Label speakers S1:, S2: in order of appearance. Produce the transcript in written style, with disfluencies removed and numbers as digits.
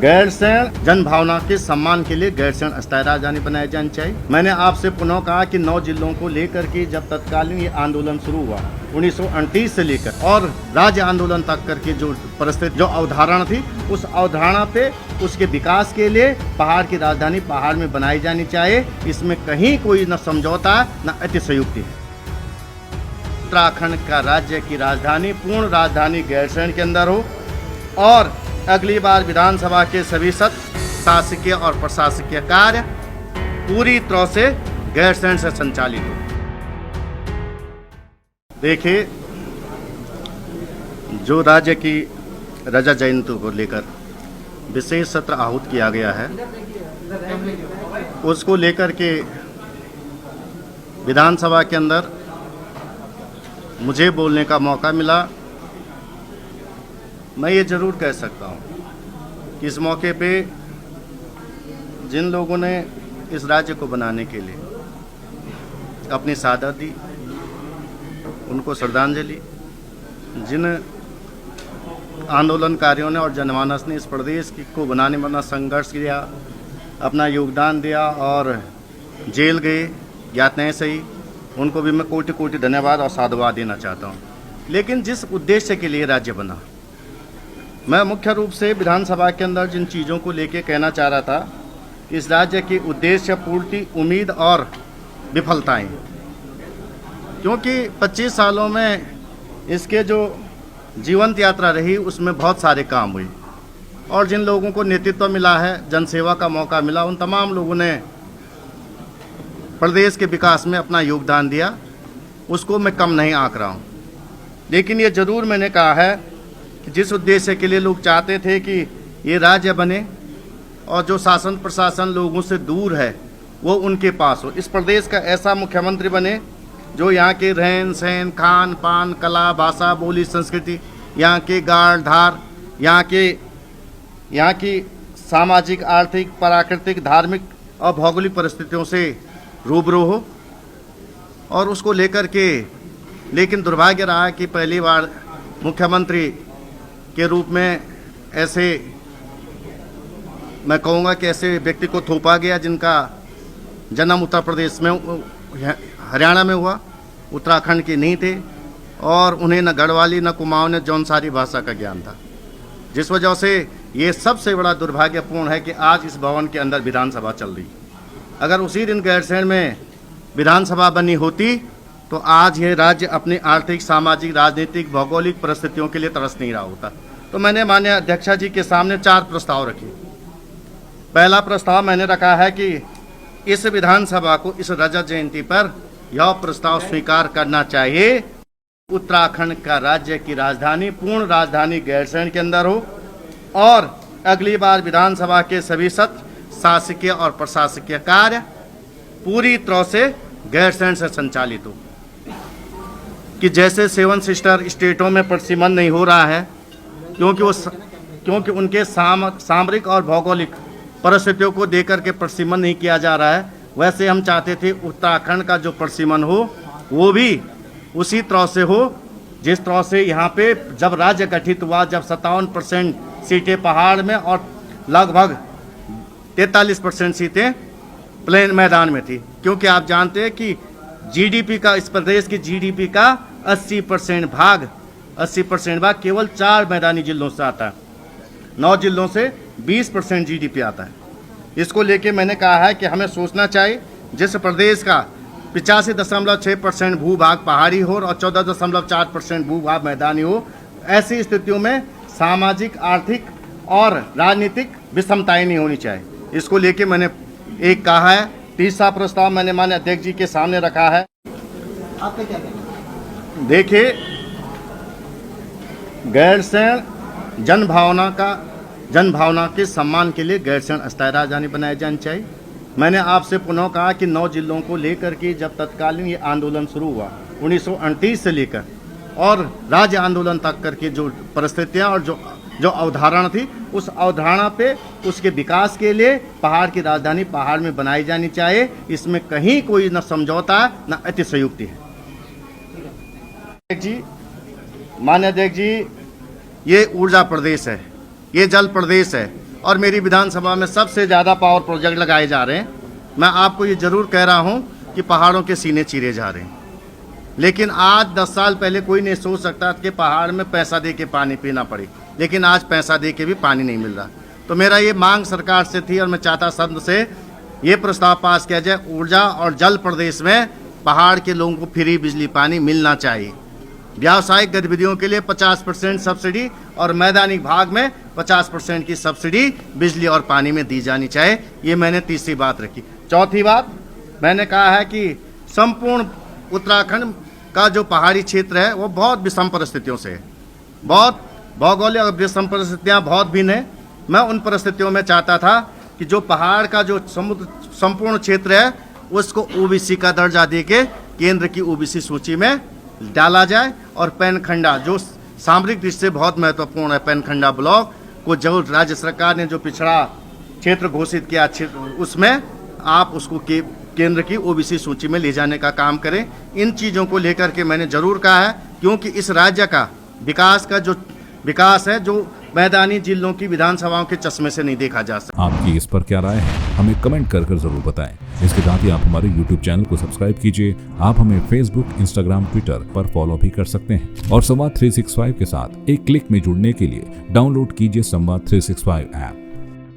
S1: गैरसैंण जन भावना के सम्मान के लिए गैरसैंण अस्थायी राजधानी बनाई जानी चाहिए। मैंने आपसे पुनः कहा कि 9 जिलों को लेकर के जब तत्कालीन ये आंदोलन शुरू हुआ 1938 से लेकर और राज्य आंदोलन तक करके जो परिस्थिति जो अवधारणा थी, उस अवधारणा पे उसके विकास के लिए पहाड़ की राजधानी पहाड़ में बनाई जानी चाहिए। इसमें कहीं कोई न समझौता न अतिशयोक्ति है। उत्तराखंड का राज्य की राजधानी पूर्ण राजधानी गैरसैंण के अंदर हो और अगली बार विधानसभा के सभी सत्र शासकीय और प्रशासकीय कार्य पूरी तरह से गैरसैंण से संचालित हो। देखिए, जो राज्य की रजा जयंती को लेकर विशेष सत्र आहूत किया गया है, उसको लेकर के विधानसभा के अंदर मुझे बोलने का मौका मिला। मैं ये जरूर कह सकता हूँ कि इस मौके पे जिन लोगों ने इस राज्य को बनाने के लिए अपनी शहादत दी, उनको श्रद्धांजलि। जिन आंदोलनकारियों ने और जनमानस ने इस प्रदेश को बनाने में अपना संघर्ष किया, अपना योगदान दिया और जेल गए ज्ञात नहीं सही, उनको भी मैं कोटि कोटि धन्यवाद और साधुवाद देना चाहता हूँ। लेकिन जिस उद्देश्य के लिए राज्य बना, मैं मुख्य रूप से विधानसभा के अंदर जिन चीज़ों को लेके कहना चाह रहा था, इस राज्य की उद्देश्य पूर्ति, उम्मीद और विफलताएं, क्योंकि 25 सालों में इसके जो जीवंत यात्रा रही उसमें बहुत सारे काम हुए और जिन लोगों को नेतृत्व मिला है, जनसेवा का मौका मिला, उन तमाम लोगों ने प्रदेश के विकास में अपना योगदान दिया। उसको मैं कम नहीं आंक रहा हूँ। लेकिन ये जरूर मैंने कहा है कि जिस उद्देश्य के लिए लोग चाहते थे कि ये राज्य बने और जो शासन प्रशासन लोगों से दूर है वो उनके पास हो, इस प्रदेश का ऐसा मुख्यमंत्री बने जो यहाँ के रहन सहन, खान पान, कला, भाषा, बोली, संस्कृति, यहाँ के गाड़ धार, यहाँ की सामाजिक, आर्थिक, प्राकृतिक, धार्मिक और भौगोलिक परिस्थितियों से रूबरू हो और उसको लेकर के। लेकिन दुर्भाग्य रहा कि पहली बार मुख्यमंत्री के रूप में ऐसे, मैं कहूँगा कि ऐसे व्यक्ति को थोपा गया जिनका जन्म उत्तर प्रदेश में, हरियाणा में हुआ, उत्तराखंड के नहीं थे और उन्हें न गढ़वाली, न कुमाऊँ, न जौनसारी भाषा का ज्ञान था। जिस वजह से ये सबसे बड़ा दुर्भाग्यपूर्ण है कि आज इस भवन के अंदर विधानसभा चल रही। अगर उसी दिन गैरसैंण में विधानसभा बनी होती तो आज ये राज्य अपनी आर्थिक, सामाजिक, राजनीतिक, भौगोलिक परिस्थितियों के लिए तरस नहीं रहा होता। तो मैंने माननीय अध्यक्षा जी के सामने 4 प्रस्ताव रखे। पहला प्रस्ताव मैंने रखा है कि इस विधानसभा को इस रजत जयंती पर यह प्रस्ताव स्वीकार करना चाहिए, उत्तराखंड का राज्य की राजधानी पूर्ण राजधानी गैरसैंण के अंदर हो और अगली बार विधानसभा के सभी सत्र शासकीय और प्रशासकीय कार्य पूरी तरह से गैरसैंण से संचालित हो। कि जैसे 7 सिस्टर स्टेटों में प्रतिबंध नहीं हो रहा है क्योंकि उनके सामरिक और भौगोलिक परिस्थितियों को देकर के प्रतिबंध नहीं किया जा रहा है, वैसे हम चाहते थे उत्तराखंड का जो प्रतिबंध हो वो भी उसी तरह से हो जिस तरह से यहाँ पे जब राज्य गठित हुआ, जब 57% सीटें पहाड़ में और लगभग 43% सीटें प्लेन मैदान में थी। क्योंकि आप जानते हैं कि जीडीपी का, इस प्रदेश की जीडीपी का 80% भाग केवल 4 मैदानी जिलों से आता है। 9 जिलों से 20% जीडीपी आता है। इसको लेके मैंने कहा है कि हमें सोचना चाहिए, जिस प्रदेश का 85.6% भूभाग पहाड़ी हो और 14.4% भूभाग मैदानी हो, ऐसी स्थितियों में सामाजिक, आर्थिक और राजनीतिक विषमताएं नहीं होनी चाहिए। इसको लेके मैंने एक कहा है। तीसरा प्रस्ताव मैंने माननीय अध्यक्ष जी के सामने रखा है। आपका क्या कहना है? देखिए, गैरसैंण जन भावना के सम्मान के लिए गैरसैंण अस्थायी राजधानी बनाई जानी चाहिए। मैंने आपसे पुनः कहा कि 9 जिलों को लेकर के जब तत्कालीन ये आंदोलन शुरू हुआ 1938 से लेकर और राज्य आंदोलन तक करके जो परिस्थितियाँ और जो अवधारणा थी, उस अवधारणा पे उसके विकास के लिए पहाड़ की राजधानी पहाड़ में बनाई जानी चाहिए। इसमें कहीं कोई न समझौता न अतिशयोक्ति है। जी, माननीय अध्यक्ष जी, ये ऊर्जा प्रदेश है, ये जल प्रदेश है और मेरी विधानसभा में सबसे ज़्यादा पावर प्रोजेक्ट लगाए जा रहे हैं। मैं आपको ये ज़रूर कह रहा हूँ कि पहाड़ों के सीने चीरे जा रहे हैं, लेकिन आज 10 साल पहले कोई नहीं सोच सकता कि पहाड़ में पैसा दे के पानी पीना पड़े, लेकिन आज पैसा दे के भी पानी नहीं मिल रहा। तो मेरा ये मांग सरकार से थी और मैं चाहता सदन से ये प्रस्ताव पास किया जाए, ऊर्जा और जल प्रदेश में पहाड़ के लोगों को फ्री बिजली पानी मिलना चाहिए। व्यावसायिक गतिविधियों के लिए 50% सब्सिडी और मैदानी भाग में 50% की सब्सिडी बिजली और पानी में दी जानी चाहिए। ये मैंने तीसरी बात रखी। चौथी बात मैंने कहा है कि संपूर्ण उत्तराखंड का जो पहाड़ी क्षेत्र है वो बहुत विषम परिस्थितियों से है, बहुत भौगोलिक और विषम परिस्थितियाँ बहुत भिन्न है। मैं उन परिस्थितियों में चाहता था कि जो पहाड़ का जो संपूर्ण क्षेत्र है उसको ओबीसी का दर्जा देके केंद्र की ओबीसी सूची में डाला जाए, और पेनखंडा जो सामरिक दृष्टि से बहुत महत्वपूर्ण है, पेनखंडा ब्लॉक को जो राज्य सरकार ने जो पिछड़ा क्षेत्र घोषित किया उसमें आप उसको केंद्र की ओबीसी सूची में ले जाने का काम करें। इन चीज़ों को लेकर के मैंने जरूर कहा है, क्योंकि इस राज्य का विकास है जो मैदानी जिलों की विधानसभाओं के चश्मे से नहीं देखा जा सकता।
S2: आपकी इस पर क्या राय है, हमें कमेंट कर जरूर बताएं। इसके साथ ही आप हमारे YouTube चैनल को सब्सक्राइब कीजिए। आप हमें Facebook, Instagram, Twitter पर फॉलो भी कर सकते हैं, और संवाद 365 के साथ एक क्लिक में जुड़ने के लिए डाउनलोड कीजिए संवाद 365 ऐप।